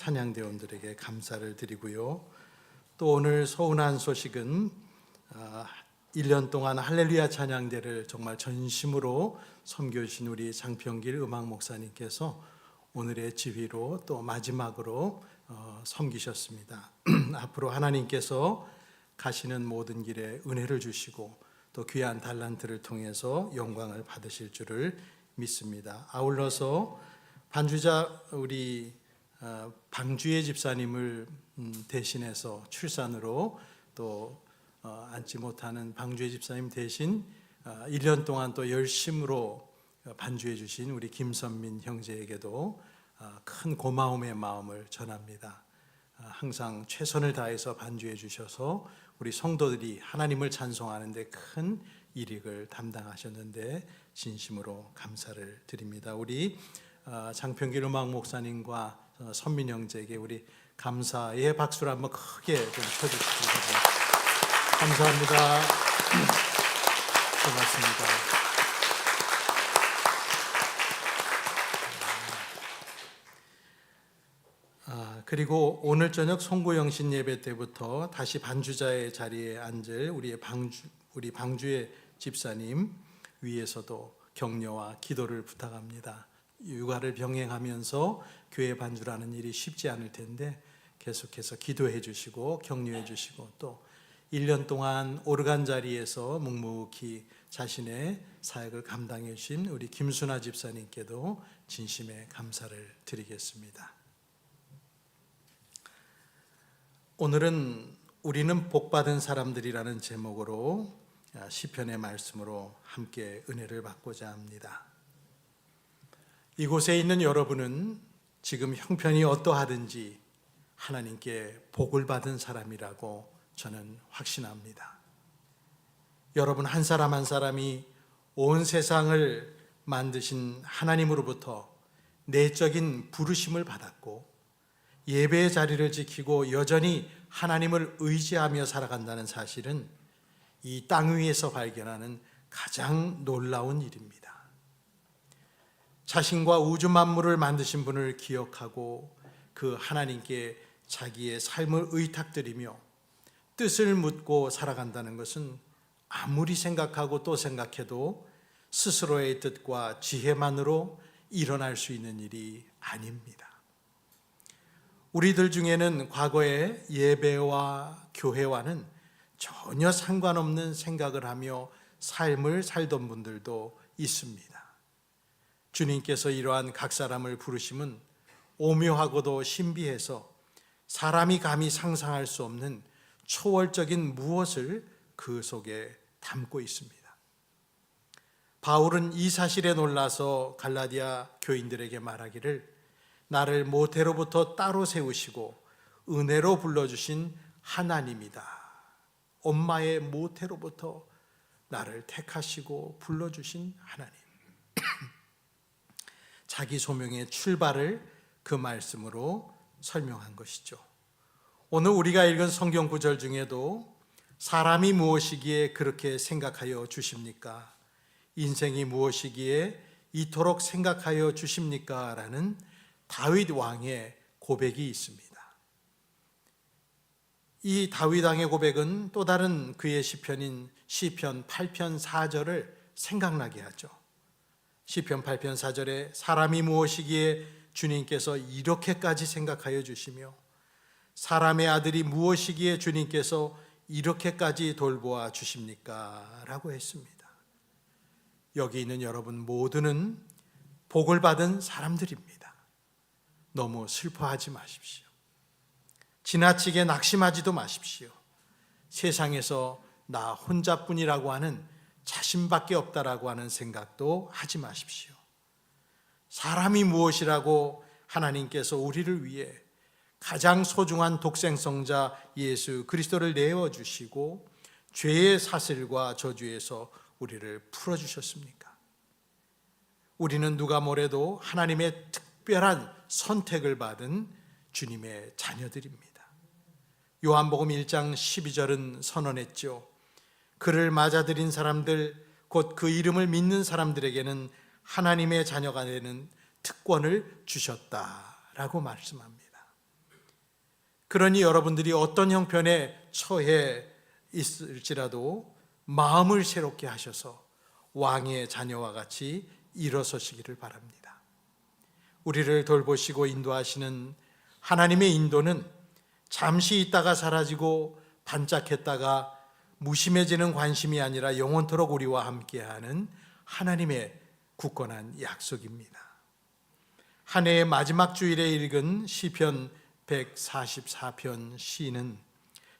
찬양대원들에게 감사를 드리고요. 또 오늘 서운한 소식은 1년 동안 할렐루야 찬양대를 정말 전심으로 섬겨주신 우리 장평길 음악 목사님께서 오늘의 지휘로 또 마지막으로 섬기셨습니다. 앞으로 하나님께서 가시는 모든 길에 은혜를 주시고 또 귀한 달란트를 통해서 영광을 받으실 줄을 믿습니다. 아울러서 반주자 우리 방주혜 집사님을 대신해서 출산으로 또 앉지 못하는 방주혜 집사님 대신 1년 동안 또 열심으로 반주해 주신 우리 김선민 형제에게도 큰 고마움의 마음을 전합니다. 항상 최선을 다해서 반주해 주셔서 우리 성도들이 하나님을 찬송하는 데 큰 일익을 담당하셨는데 진심으로 감사를 드립니다. 우리 장평길 음악 목사님과 선민 형제에게 우리 감사의 박수를 한번 크게 좀 쳐주시기 바랍니다. 감사합니다. 고맙습니다. 그리고 오늘 저녁 송구영신 예배 때부터 다시 반주자의 자리에 앉을 우리 방주의 집사님 위에서도 격려와 기도를 부탁합니다. 육아를 병행하면서 교회 반주라는 일이 쉽지 않을 텐데 계속해서 기도해 주시고 격려해 주시고 또 1년 동안 오르간 자리에서 묵묵히 자신의 사역을 감당해 주신 우리 김순아 집사님께도 진심의 감사를 드리겠습니다. 오늘은 우리는 복받은 사람들이라는 제목으로 시편의 말씀으로 함께 은혜를 받고자 합니다. 이곳에 있는 여러분은 지금 형편이 어떠하든지 하나님께 복을 받은 사람이라고 저는 확신합니다. 여러분 한 사람 한 사람이 온 세상을 만드신 하나님으로부터 내적인 부르심을 받았고 예배의 자리를 지키고 여전히 하나님을 의지하며 살아간다는 사실은 이 땅 위에서 발견하는 가장 놀라운 일입니다. 자신과 우주 만물을 만드신 분을 기억하고 그 하나님께 자기의 삶을 의탁드리며 뜻을 묻고 살아간다는 것은 아무리 생각하고 또 생각해도 스스로의 뜻과 지혜만으로 일어날 수 있는 일이 아닙니다. 우리들 중에는 과거의 예배와 교회와는 전혀 상관없는 생각을 하며 삶을 살던 분들도 있습니다. 주님께서 이러한 각 사람을 부르심은 오묘하고도 신비해서 사람이 감히 상상할 수 없는 초월적인 무엇을 그 속에 담고 있습니다. 바울은 이 사실에 놀라서 갈라디아 교인들에게 말하기를 나를 모태로부터 따로 세우시고 은혜로 불러주신 하나님이다. 엄마의 모태로부터 나를 택하시고 불러주신 하나님. 자기 소명의 출발을 그 말씀으로 설명한 것이죠. 오늘 우리가 읽은 성경 구절 중에도 사람이 무엇이기에 그렇게 생각하여 주십니까? 인생이 무엇이기에 이토록 생각하여 주십니까? 라는 다윗 왕의 고백이 있습니다. 이 다윗 왕의 고백은 또 다른 그의 시편인 시편 8편 4절을 생각나게 하죠. 시편 8편 4절에 사람이 무엇이기에 주님께서 이렇게까지 생각하여 주시며 사람의 아들이 무엇이기에 주님께서 이렇게까지 돌보아 주십니까? 라고 했습니다. 여기 있는 여러분 모두는 복을 받은 사람들입니다. 너무 슬퍼하지 마십시오. 지나치게 낙심하지도 마십시오. 세상에서 나 혼자뿐이라고 하는 자신밖에 없다라고 하는 생각도 하지 마십시오. 사람이 무엇이라고 하나님께서 우리를 위해 가장 소중한 독생성자 예수 그리스도를 내어주시고 죄의 사슬과 저주에서 우리를 풀어주셨습니까? 우리는 누가 뭐래도 하나님의 특별한 선택을 받은 주님의 자녀들입니다. 요한복음 1장 12절은 선언했죠. 그를 맞아들인 사람들, 곧 그 이름을 믿는 사람들에게는 하나님의 자녀가 되는 특권을 주셨다라고 말씀합니다. 그러니 여러분들이 어떤 형편에 처해 있을지라도 마음을 새롭게 하셔서 왕의 자녀와 같이 일어서시기를 바랍니다. 우리를 돌보시고 인도하시는 하나님의 인도는 잠시 있다가 사라지고 반짝했다가 무심해지는 관심이 아니라 영원토록 우리와 함께하는 하나님의 굳건한 약속입니다. 한 해의 마지막 주일에 읽은 시편 144편 시는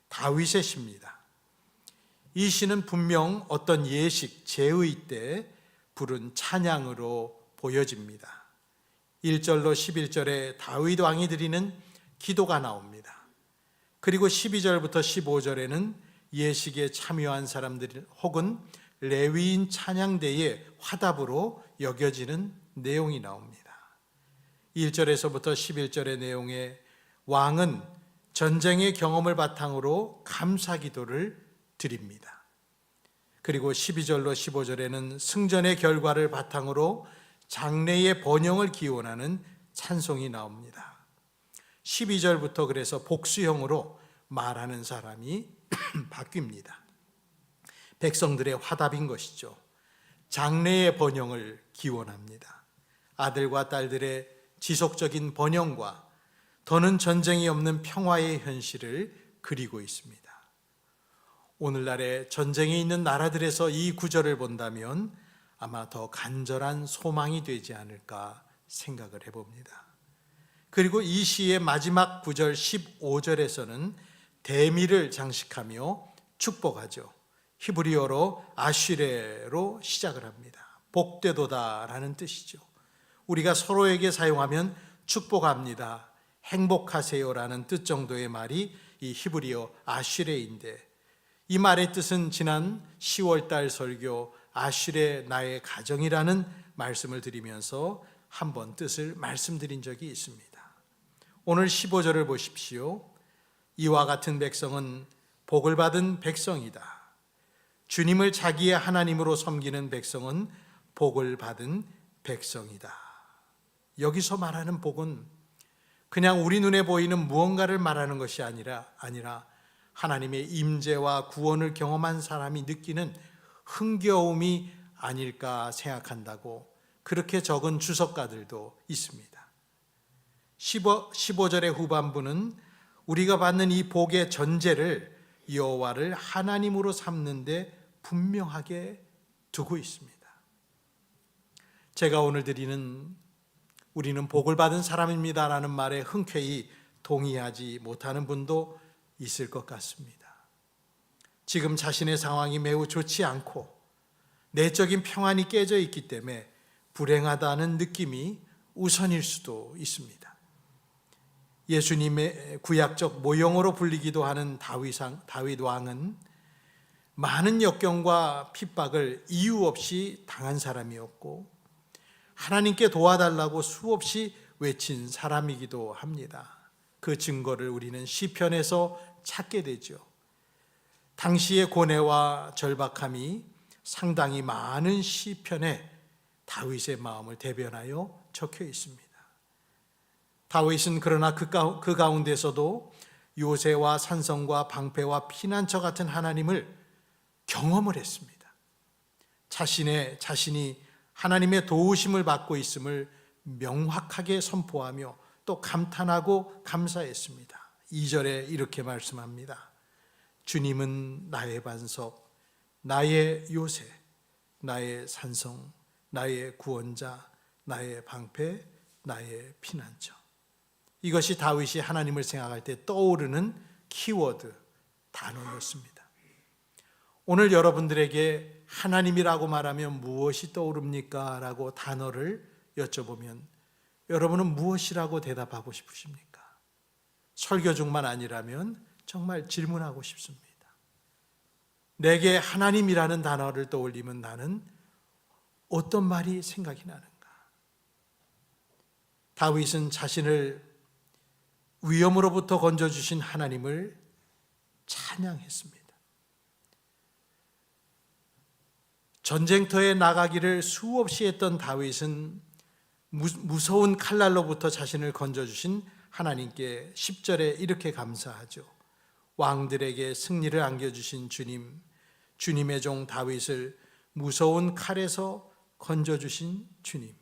다윗의 시입니다. 이 시는 분명 어떤 예식, 제의 때 부른 찬양으로 보여집니다. 1절로 11절에 다윗 왕이 드리는 기도가 나옵니다. 그리고 12절부터 15절에는 예식에 참여한 사람들 혹은 레위인 찬양대의 화답으로 여겨지는 내용이 나옵니다. 1절에서부터 11절의 내용에 왕은 전쟁의 경험을 바탕으로 감사 기도를 드립니다. 그리고 12절로 15절에는 승전의 결과를 바탕으로 장래의 번영을 기원하는 찬송이 나옵니다. 12절부터 그래서 복수형으로 말하는 사람이 바뀝니다. 백성들의 화답인 것이죠. 장래의 번영을 기원합니다. 아들과 딸들의 지속적인 번영과 더는 전쟁이 없는 평화의 현실을 그리고 있습니다. 오늘날의 전쟁이 있는 나라들에서 이 구절을 본다면 아마 더 간절한 소망이 되지 않을까 생각을 해봅니다. 그리고 이 시의 마지막 구절 15절에서는 대미를 장식하며 축복하죠. 히브리어로 아쉬레로 시작을 합니다. 복되도다라는 뜻이죠. 우리가 서로에게 사용하면 축복합니다, 행복하세요라는 뜻 정도의 말이 이 히브리어 아쉬레인데, 이 말의 뜻은 지난 10월달 설교 아쉬레 나의 가정이라는 말씀을 드리면서 한번 뜻을 말씀드린 적이 있습니다. 오늘 15절을 보십시오. 이와 같은 백성은 복을 받은 백성이다. 주님을 자기의 하나님으로 섬기는 백성은 복을 받은 백성이다. 여기서 말하는 복은 그냥 우리 눈에 보이는 무언가를 말하는 것이 아니라 하나님의 임재와 구원을 경험한 사람이 느끼는 흥겨움이 아닐까 생각한다고 그렇게 적은 주석가들도 있습니다. 15절의 후반부는 우리가 받는 이 복의 전제를 여호와를 하나님으로 삼는데 분명하게 두고 있습니다. 제가 오늘 드리는 우리는 복을 받은 사람입니다라는 말에 흔쾌히 동의하지 못하는 분도 있을 것 같습니다. 지금 자신의 상황이 매우 좋지 않고 내적인 평안이 깨져 있기 때문에 불행하다는 느낌이 우선일 수도 있습니다. 예수님의 구약적 모형으로 불리기도 하는 다윗 왕은 많은 역경과 핍박을 이유 없이 당한 사람이었고 하나님께 도와달라고 수없이 외친 사람이기도 합니다. 그 증거를 우리는 시편에서 찾게 되죠. 당시의 고뇌와 절박함이 상당히 많은 시편에 다윗의 마음을 대변하여 적혀 있습니다. 다윗은 그러나 그 가운데서도 요새와 산성과 방패와 피난처 같은 하나님을 경험을 했습니다. 자신이 하나님의 도우심을 받고 있음을 명확하게 선포하며 또 감탄하고 감사했습니다. 2절에 이렇게 말씀합니다. 주님은 나의 반석, 나의 요새, 나의 산성, 나의 구원자, 나의 방패, 나의 피난처. 이것이 다윗이 하나님을 생각할 때 떠오르는 키워드 단어였습니다. 오늘 여러분들에게 하나님이라고 말하면 무엇이 떠오릅니까? 라고 단어를 여쭤보면 여러분은 무엇이라고 대답하고 싶으십니까? 설교 중만 아니라면 정말 질문하고 싶습니다. 내게 하나님이라는 단어를 떠올리면 나는 어떤 말이 생각이 나는가? 다윗은 자신을 위험으로부터 건져주신 하나님을 찬양했습니다. 전쟁터에 나가기를 수없이 했던 다윗은 무서운 칼날로부터 자신을 건져주신 하나님께 10절에 이렇게 감사하죠. 왕들에게 승리를 안겨주신 주님, 주님의 종 다윗을 무서운 칼에서 건져주신 주님.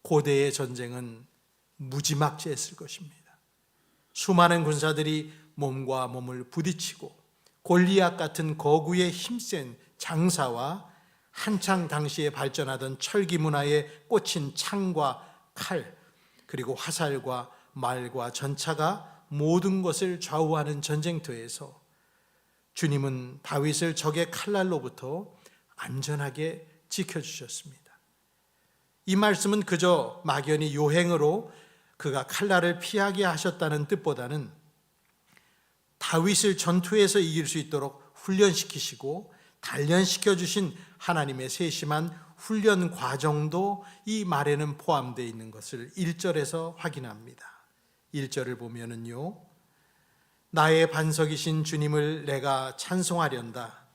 고대의 전쟁은 무지막지했을 것입니다. 수많은 군사들이 몸과 몸을 부딪히고 골리앗 같은 거구의 힘센 장사와 한창 당시에 발전하던 철기 문화에 꽂힌 창과 칼, 그리고 화살과 말과 전차가 모든 것을 좌우하는 전쟁터에서 주님은 다윗을 적의 칼날로부터 안전하게 지켜주셨습니다. 이 말씀은 그저 막연히 요행으로 그가 칼날을 피하게 하셨다는 뜻보다는 다윗을 전투에서 이길 수 있도록 훈련시키시고 단련시켜 주신 하나님의 세심한 훈련 과정도 이 말에는 포함되어 있는 것을 1절에서 확인합니다. 1절을 보면은요, 나의 반석이신 주님을 내가 찬송하련다.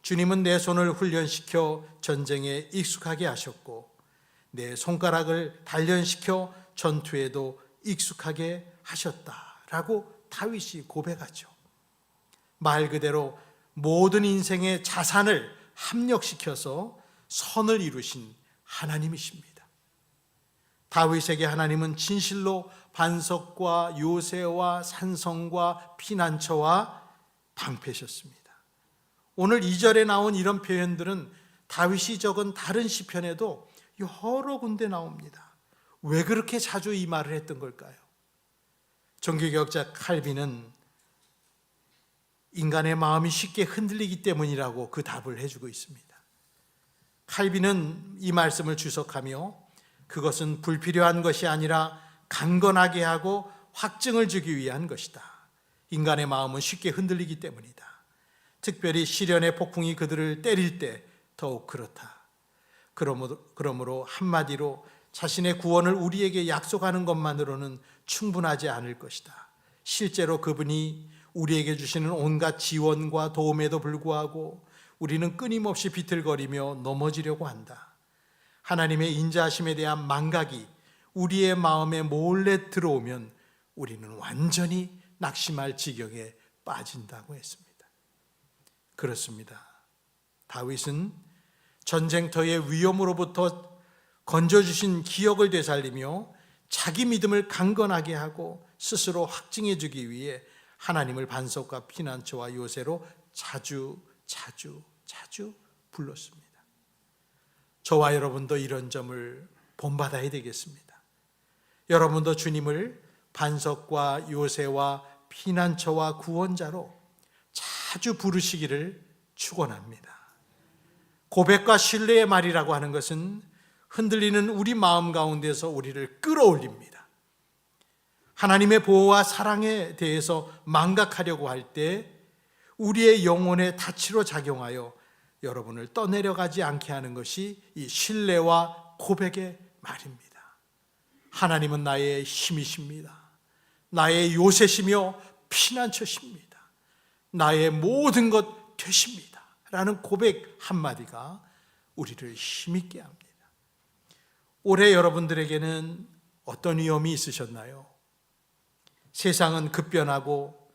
주님은 내 손을 훈련시켜 전쟁에 익숙하게 하셨고 내 손가락을 단련시켜 전투에도 익숙하게 하셨다라고 다윗이 고백하죠. 말 그대로 모든 인생의 자산을 합력시켜서 선을 이루신 하나님이십니다. 다윗에게 하나님은 진실로 반석과 요새와 산성과 피난처와 방패셨습니다. 오늘 2절에 나온 이런 표현들은 다윗이 적은 다른 시편에도 여러 군데 나옵니다. 왜 그렇게 자주 이 말을 했던 걸까요? 종교개혁자 칼빈은 인간의 마음이 쉽게 흔들리기 때문이라고 그 답을 해주고 있습니다. 칼빈은 이 말씀을 주석하며 그것은 불필요한 것이 아니라 강건하게 하고 확증을 주기 위한 것이다. 인간의 마음은 쉽게 흔들리기 때문이다. 특별히 시련의 폭풍이 그들을 때릴 때 더욱 그렇다. 그러므로 한마디로 자신의 구원을 우리에게 약속하는 것만으로는 충분하지 않을 것이다. 실제로 그분이 우리에게 주시는 온갖 지원과 도움에도 불구하고 우리는 끊임없이 비틀거리며 넘어지려고 한다. 하나님의 인자하심에 대한 망각이 우리의 마음에 몰래 들어오면 우리는 완전히 낙심할 지경에 빠진다고 했습니다. 그렇습니다. 다윗은 전쟁터의 위험으로부터 건져주신 기억을 되살리며 자기 믿음을 강건하게 하고 스스로 확증해 주기 위해 하나님을 반석과 피난처와 요새로 자주 불렀습니다. 저와 여러분도 이런 점을 본받아야 되겠습니다. 여러분도 주님을 반석과 요새와 피난처와 구원자로 자주 부르시기를 축원합니다. 고백과 신뢰의 말이라고 하는 것은 흔들리는 우리 마음 가운데서 우리를 끌어올립니다. 하나님의 보호와 사랑에 대해서 망각하려고 할 때 우리의 영혼의 다치로 작용하여 여러분을 떠내려가지 않게 하는 것이 이 신뢰와 고백의 말입니다. 하나님은 나의 힘이십니다. 나의 요새시며 피난처십니다. 나의 모든 것 되십니다. 라는 고백 한마디가 우리를 힘있게 합니다. 올해 여러분들에게는 어떤 위험이 있으셨나요? 세상은 급변하고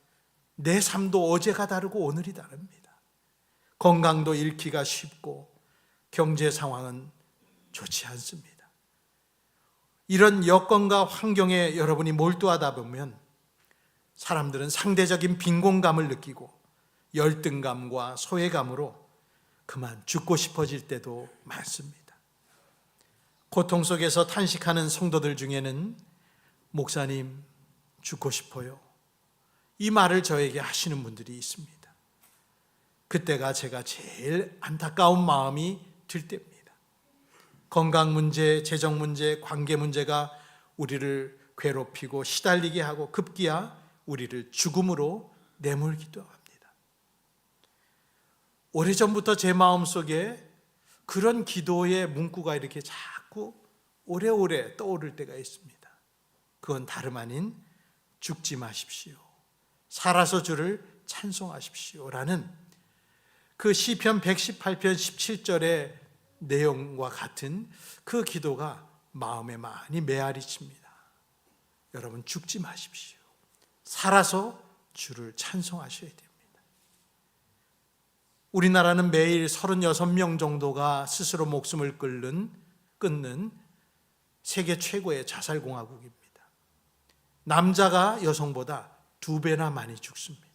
내 삶도 어제가 다르고 오늘이 다릅니다. 건강도 잃기가 쉽고 경제 상황은 좋지 않습니다. 이런 여건과 환경에 여러분이 몰두하다 보면 사람들은 상대적인 빈곤감을 느끼고 열등감과 소외감으로 그만 죽고 싶어질 때도 많습니다. 고통 속에서 탄식하는 성도들 중에는 목사님 죽고 싶어요, 이 말을 저에게 하시는 분들이 있습니다. 그때가 제가 제일 안타까운 마음이 들 때입니다. 건강 문제, 재정 문제, 관계 문제가 우리를 괴롭히고 시달리게 하고 급기야 우리를 죽음으로 내몰기도 합니다. 오래전부터 제 마음속에 그런 기도의 문구가 이렇게 자꾸 오래오래 떠오를 때가 있습니다. 그건 다름 아닌 죽지 마십시오, 살아서 주를 찬송하십시오 라는 그 시편 118편 17절의 내용과 같은 그 기도가 마음에 많이 메아리 칩니다. 여러분 죽지 마십시오. 살아서 주를 찬송하셔야 됩니다. 우리나라는 매일 36명 정도가 스스로 목숨을 끊는 세계 최고의 자살공화국입니다. 남자가 여성보다 2배나 많이 죽습니다.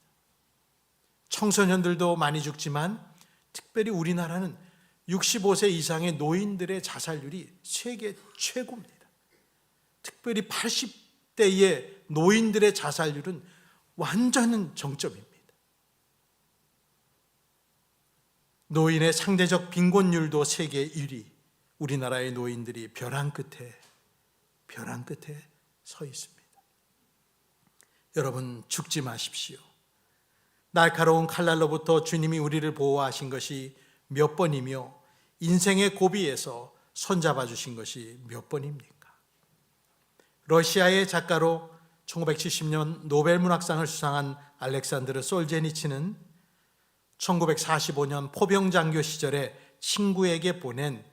청소년들도 많이 죽지만 특별히 우리나라는 65세 이상의 노인들의 자살률이 세계 최고입니다. 특별히 80대의 노인들의 자살률은 완전한 정점입니다. 노인의 상대적 빈곤율도 세계 1위. 우리나라의 노인들이 벼랑 끝에 서 있습니다. 여러분 죽지 마십시오. 날카로운 칼날로부터 주님이 우리를 보호하신 것이 몇 번이며 인생의 고비에서 손잡아 주신 것이 몇 번입니까? 러시아의 작가로 1970년 노벨문학상을 수상한 알렉산드르 솔제니치는 1945년 포병장교 시절에 친구에게 보낸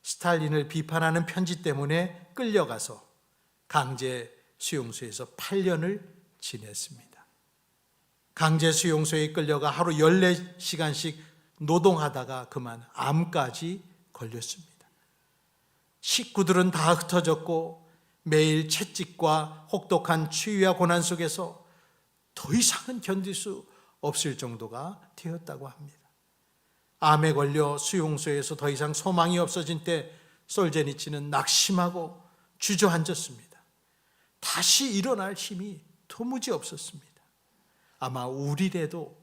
스탈린을 비판하는 편지 때문에 끌려가서 강제 수용소에서 8년을 지냈습니다. 강제 수용소에 끌려가 하루 14시간씩 노동하다가 그만 암까지 걸렸습니다. 식구들은 다 흩어졌고 매일 채찍과 혹독한 추위와 고난 속에서 더 이상은 견딜 수 없을 정도가 되었다고 합니다. 암에 걸려 수용소에서 더 이상 소망이 없어진 때 솔제니치는 낙심하고 주저앉았습니다. 다시 일어날 힘이 도무지 없었습니다. 아마 우리라도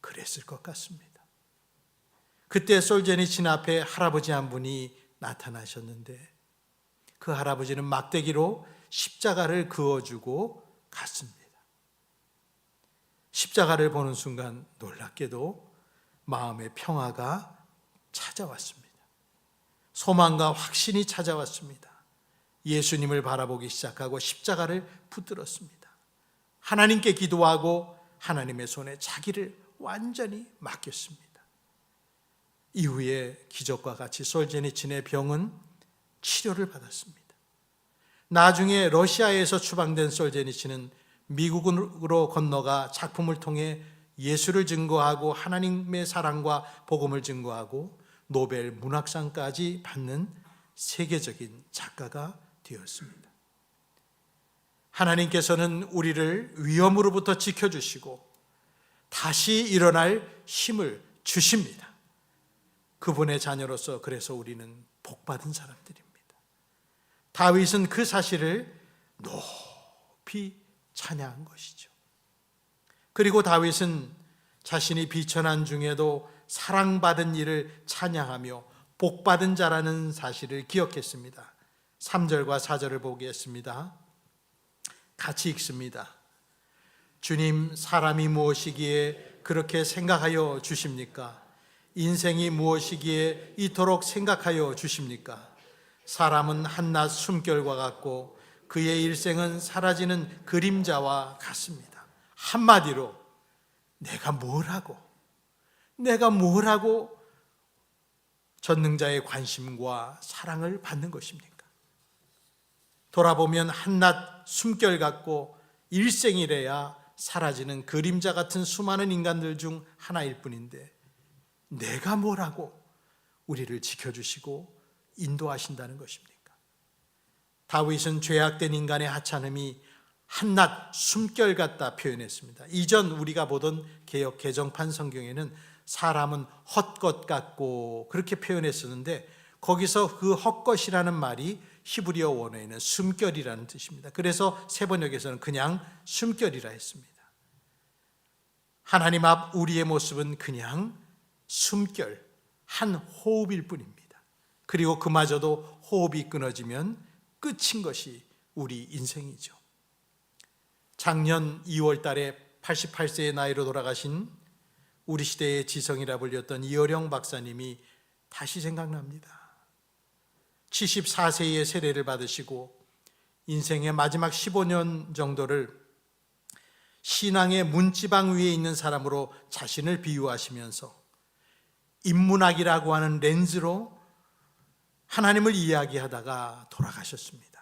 그랬을 것 같습니다. 그때 솔제니친 앞에 할아버지 한 분이 나타나셨는데 그 할아버지는 막대기로 십자가를 그어주고 갔습니다. 십자가를 보는 순간 놀랍게도 마음의 평화가 찾아왔습니다. 소망과 확신이 찾아왔습니다. 예수님을 바라보기 시작하고 십자가를 붙들었습니다. 하나님께 기도하고 하나님의 손에 자기를 완전히 맡겼습니다. 이후에 기적과 같이 솔제니친의 병은 치료를 받았습니다. 나중에 러시아에서 추방된 솔제니친은 미국으로 건너가 작품을 통해 예수를 증거하고 하나님의 사랑과 복음을 증거하고 노벨 문학상까지 받는 세계적인 작가가 되었습니다. 하나님께서는 우리를 위험으로부터 지켜주시고 다시 일어날 힘을 주십니다. 그분의 자녀로서 그래서 우리는 복받은 사람들입니다. 다윗은 그 사실을 높이 찬양한 것이죠. 그리고 다윗은 자신이 비천한 중에도 사랑받은 일을 찬양하며 복받은 자라는 사실을 기억했습니다. 3절과 4절을 보겠습니다. 같이 읽습니다. 주님, 사람이 무엇이기에 그렇게 생각하여 주십니까? 인생이 무엇이기에 이토록 생각하여 주십니까? 사람은 한낱 숨결과 같고 그의 일생은 사라지는 그림자와 같습니다. 한마디로 내가 뭘 하고 전능자의 관심과 사랑을 받는 것입니까? 돌아보면 한낱 숨결 같고 일생이래야 사라지는 그림자 같은 수많은 인간들 중 하나일 뿐인데 내가 뭘 하고 우리를 지켜주시고 인도하신다는 것입니까? 다윗은 죄악된 인간의 하찮음이 한낱 숨결 같다 표현했습니다. 이전 우리가 보던 개역 개정판 성경에는 사람은 헛것 같고 그렇게 표현했었는데 거기서 그 헛것이라는 말이 히브리어 원어에는 숨결이라는 뜻입니다. 그래서 세번역에서는 그냥 숨결이라 했습니다. 하나님 앞 우리의 모습은 그냥 숨결, 한 호흡일 뿐입니다. 그리고 그마저도 호흡이 끊어지면 끝인 것이 우리 인생이죠. 작년 2월 달에 88세의 나이로 돌아가신 우리 시대의 지성이라 불렸던 이어령 박사님이 다시 생각납니다. 74세의 세례를 받으시고 인생의 마지막 15년 정도를 신앙의 문지방 위에 있는 사람으로 자신을 비유하시면서 인문학이라고 하는 렌즈로 하나님을 이야기하다가 돌아가셨습니다.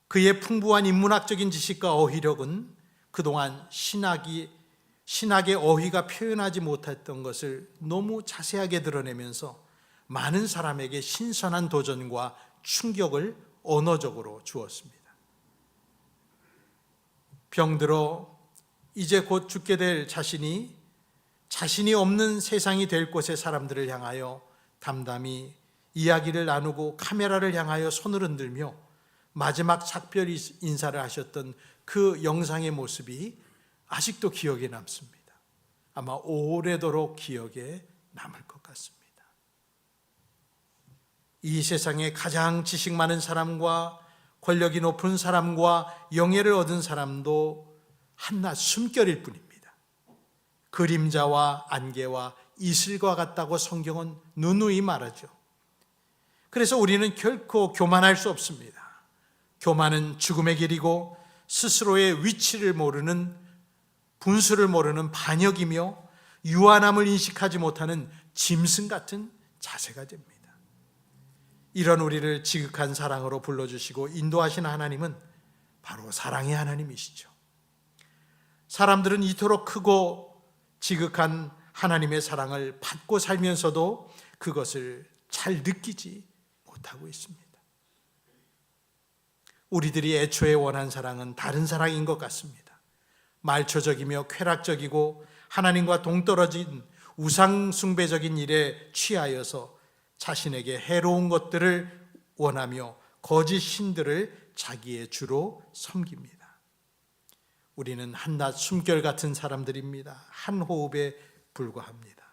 그의 풍부한 인문학적인 지식과 어휘력은 그동안 신학의 어휘가 표현하지 못했던 것을 너무 자세하게 드러내면서 많은 사람에게 신선한 도전과 충격을 언어적으로 주었습니다. 병들어 이제 곧 죽게 될 자신이 없는 세상이 될 곳의 사람들을 향하여 담담히 이야기를 나누고 카메라를 향하여 손을 흔들며 마지막 작별 인사를 하셨던 그 영상의 모습이 아직도 기억에 남습니다. 아마 오래도록 기억에 남을 것 같습니다. 이 세상에 가장 지식 많은 사람과 권력이 높은 사람과 영예를 얻은 사람도 한낱 숨결일 뿐입니다. 그림자와 안개와 이슬과 같다고 성경은 누누이 말하죠. 그래서 우리는 결코 교만할 수 없습니다. 교만은 죽음의 길이고 스스로의 위치를 모르는, 분수를 모르는 반역이며 유한함을 인식하지 못하는 짐승 같은 자세가 됩니다. 이런 우리를 지극한 사랑으로 불러주시고 인도하신 하나님은 바로 사랑의 하나님이시죠. 사람들은 이토록 크고 지극한 하나님의 사랑을 받고 살면서도 그것을 잘 느끼지 못하고 있습니다. 우리들이 애초에 원한 사랑은 다른 사랑인 것 같습니다. 말초적이며 쾌락적이고 하나님과 동떨어진 우상숭배적인 일에 취하여서 자신에게 해로운 것들을 원하며 거짓 신들을 자기의 주로 섬깁니다. 우리는 한낱 숨결 같은 사람들입니다. 한 호흡에 불과합니다.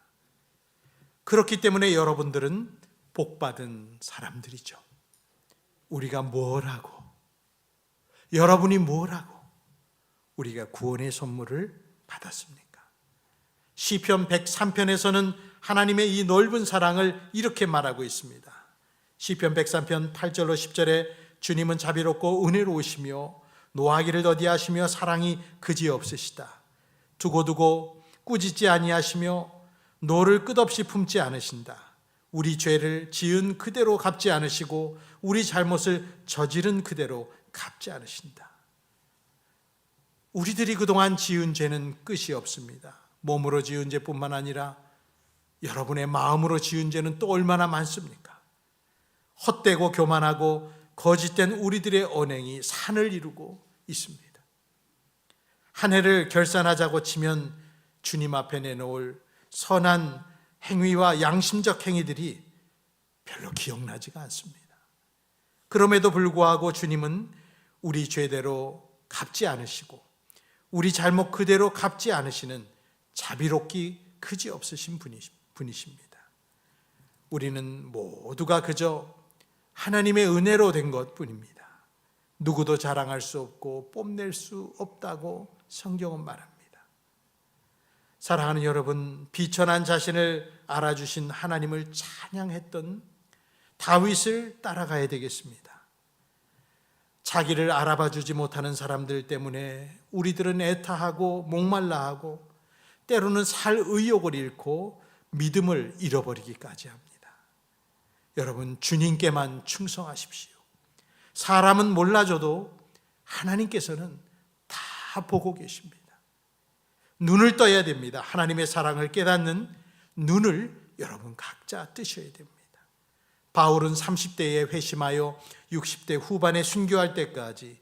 그렇기 때문에 여러분들은 복받은 사람들이죠. 우리가 뭘 하고, 여러분이 뭘 하고 우리가 구원의 선물을 받았습니까? 시편 103편에서는 하나님의 이 넓은 사랑을 이렇게 말하고 있습니다. 시편 103편 8절로 10절에 주님은 자비롭고 은혜로우시며 노하기를 더디하시며 사랑이 그지없으시다. 두고두고 꾸짖지 아니하시며 노를 끝없이 품지 않으신다. 우리 죄를 지은 그대로 갚지 않으시고 우리 잘못을 저지른 그대로 갚지 않으신다. 우리들이 그동안 지은 죄는 끝이 없습니다. 몸으로 지은 죄뿐만 아니라 여러분의 마음으로 지은 죄는 또 얼마나 많습니까? 헛되고 교만하고 거짓된 우리들의 언행이 산을 이루고 있습니다. 한 해를 결산하자고 치면 주님 앞에 내놓을 선한 행위와 양심적 행위들이 별로 기억나지가 않습니다. 그럼에도 불구하고 주님은 우리 죄대로 갚지 않으시고 우리 잘못 그대로 갚지 않으시는 자비롭기 그지없으신 분이십니다. 우리는 모두가 그저 하나님의 은혜로 된 것뿐입니다. 누구도 자랑할 수 없고 뽐낼 수 없다고 성경은 말합니다. 사랑하는 여러분, 비천한 자신을 알아주신 하나님을 찬양했던 다윗을 따라가야 되겠습니다. 자기를 알아봐 주지 못하는 사람들 때문에 우리들은 애타하고 목말라하고 때로는 살 의욕을 잃고 믿음을 잃어버리기까지 합니다. 여러분, 주님께만 충성하십시오. 사람은 몰라줘도 하나님께서는 다 보고 계십니다. 눈을 떠야 됩니다. 하나님의 사랑을 깨닫는 눈을 여러분 각자 뜨셔야 됩니다. 바울은 30대에 회심하여 60대 후반에 순교할 때까지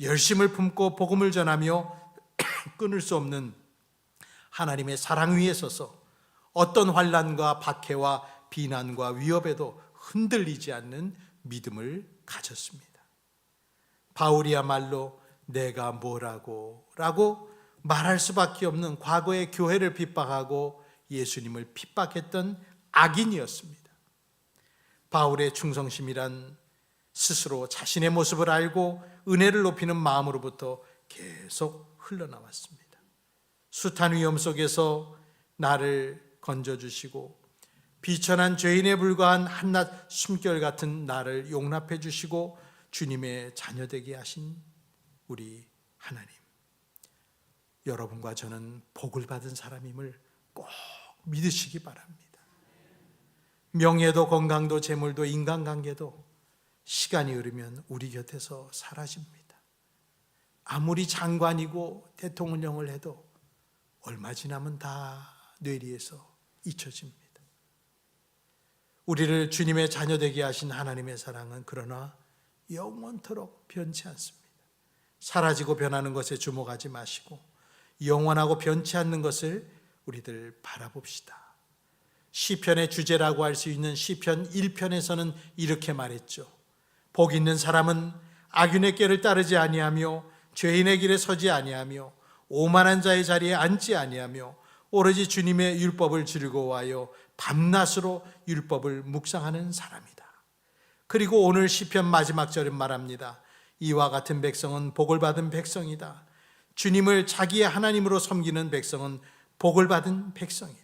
열심을 품고 복음을 전하며 끊을 수 없는 하나님의 사랑 위에 서서 어떤 환난과 박해와 비난과 위협에도 흔들리지 않는 믿음을 가졌습니다. 바울이야말로 내가 뭐라고 라고 말할 수밖에 없는 과거의 교회를 핍박하고 예수님을 핍박했던 악인이었습니다. 바울의 충성심이란 스스로 자신의 모습을 알고 은혜를 높이는 마음으로부터 계속 흘러나왔습니다. 숱한 위험 속에서 나를 건져주시고 비천한 죄인에 불과한 한낱 숨결 같은 나를 용납해 주시고 주님의 자녀되게 하신 우리 하나님, 여러분과 저는 복을 받은 사람임을 꼭 믿으시기 바랍니다. 명예도 건강도 재물도 인간관계도 시간이 흐르면 우리 곁에서 사라집니다. 아무리 장관이고 대통령을 해도 얼마 지나면 다 뇌리에서 잊혀집니다. 우리를 주님의 자녀 되게 하신 하나님의 사랑은 그러나 영원토록 변치 않습니다. 사라지고 변하는 것에 주목하지 마시고 영원하고 변치 않는 것을 우리들 바라봅시다. 시편의 주제라고 할 수 있는 시편 1편에서는 이렇게 말했죠. 복 있는 사람은 악인의 꾀를 따르지 아니하며 죄인의 길에 서지 아니하며 오만한 자의 자리에 앉지 아니하며 오로지 주님의 율법을 즐거워하여 밤낮으로 율법을 묵상하는 사람이다. 그리고 오늘 시편 마지막 절은 말합니다. 이와 같은 백성은 복을 받은 백성이다. 주님을 자기의 하나님으로 섬기는 백성은 복을 받은 백성이다.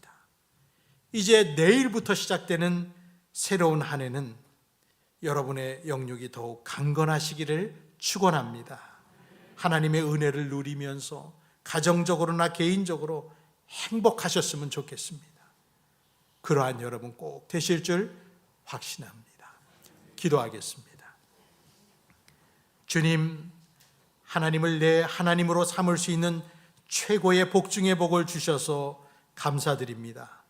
이제 내일부터 시작되는 새로운 한 해는 여러분의 영육이 더욱 강건하시기를 축원합니다. 하나님의 은혜를 누리면서 가정적으로나 개인적으로 행복하셨으면 좋겠습니다. 그러한 여러분 꼭 되실 줄 확신합니다. 기도하겠습니다. 주님, 하나님을 내 하나님으로 삼을 수 있는 최고의 복 중의 복을 주셔서 감사드립니다.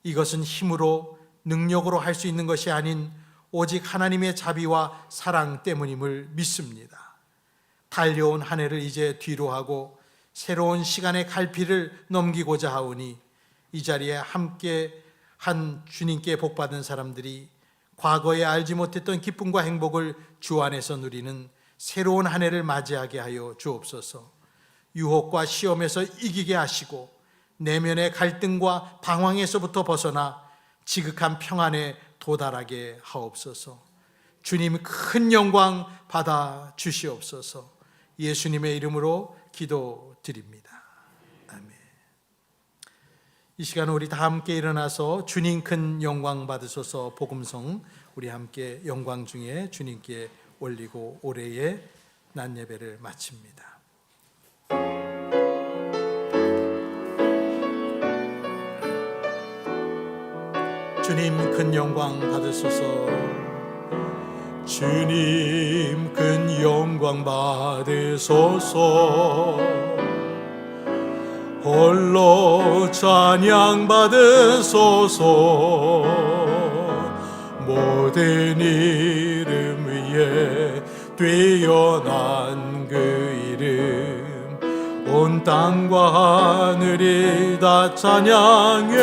이것은 힘으로 능력으로 할 수 있는 것이 아닌 오직 하나님의 자비와 사랑 때문임을 믿습니다. 달려온 한 해를 이제 뒤로 하고 새로운 시간의 갈피를 넘기고자 하오니 이 자리에 함께 한 주님께 복받은 사람들이 과거에 알지 못했던 기쁨과 행복을 주 안에서 누리는 새로운 한 해를 맞이하게 하여 주옵소서. 유혹과 시험에서 이기게 하시고 내면의 갈등과 방황에서부터 벗어나 지극한 평안에 도달하게 하옵소서. 주님 큰 영광 받아 주시옵소서. 예수님의 이름으로 기도드립니다. 아멘. 이 시간 우리 다 함께 일어나서 주님 큰 영광 받으소서 복음성 우리 함께 영광 중에 주님께 올리고 올해의 낮 예배를 마칩니다. 주님 큰 영광 받으소서. 주님 큰 영광 받으소서. 홀로 찬양 받으소서. 모든 이름 위에 뛰어난 그 이름 온 땅과 하늘이 다 찬양해.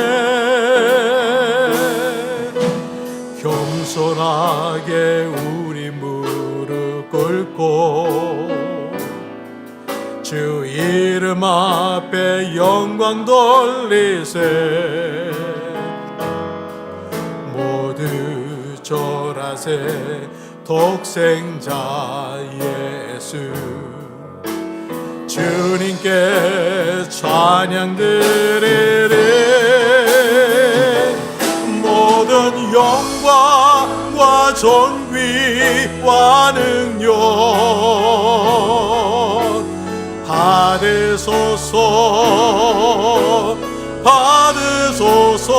겸손하게 우리 무릎 꿇고 주 이름 앞에 영광 돌리세. 모두 절하세. 독생자 예수 주님께 찬양 드리리. 모든 영광과 존귀와 능력 받으소서. 받으소서.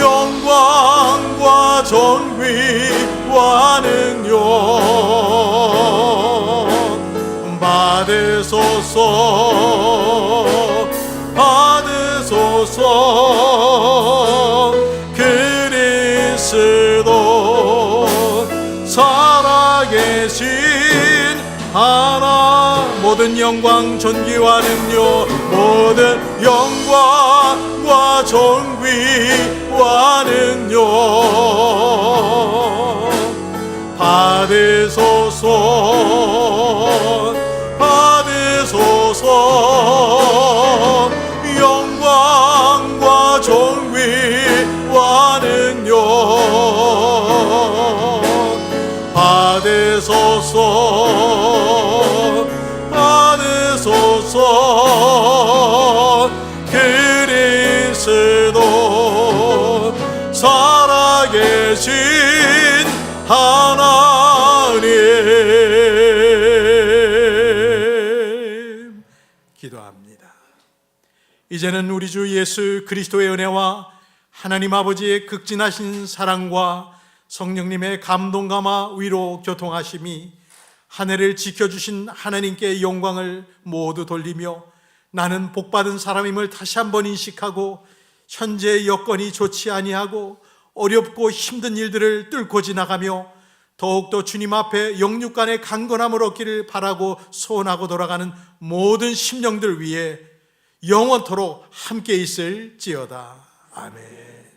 영광과 존귀와 능력 받으소서. 받으소서. 그리스도 살아계신 하나 모든 영광 존귀와 능력 모든 영광과 존귀와 능력 받으소서. 받으소서. 영광과 존귀와 능력 받으소서. 받으소서. 그리스도 살아계신 하나님 기도합니다. 이제는 우리 주 예수 그리스도의 은혜와 하나님 아버지의 극진하신 사랑과 성령님의 감동 감화 위로 교통하심이 한 해를 지켜주신 하나님께 영광을 모두 돌리며 나는 복받은 사람임을 다시 한번 인식하고 현재의 여건이 좋지 아니하고 어렵고 힘든 일들을 뚫고 지나가며 더욱더 주님 앞에 영육간의 강건함을 얻기를 바라고 소원하고 돌아가는 모든 심령들 위해 영원토록 함께 있을지어다. 아멘.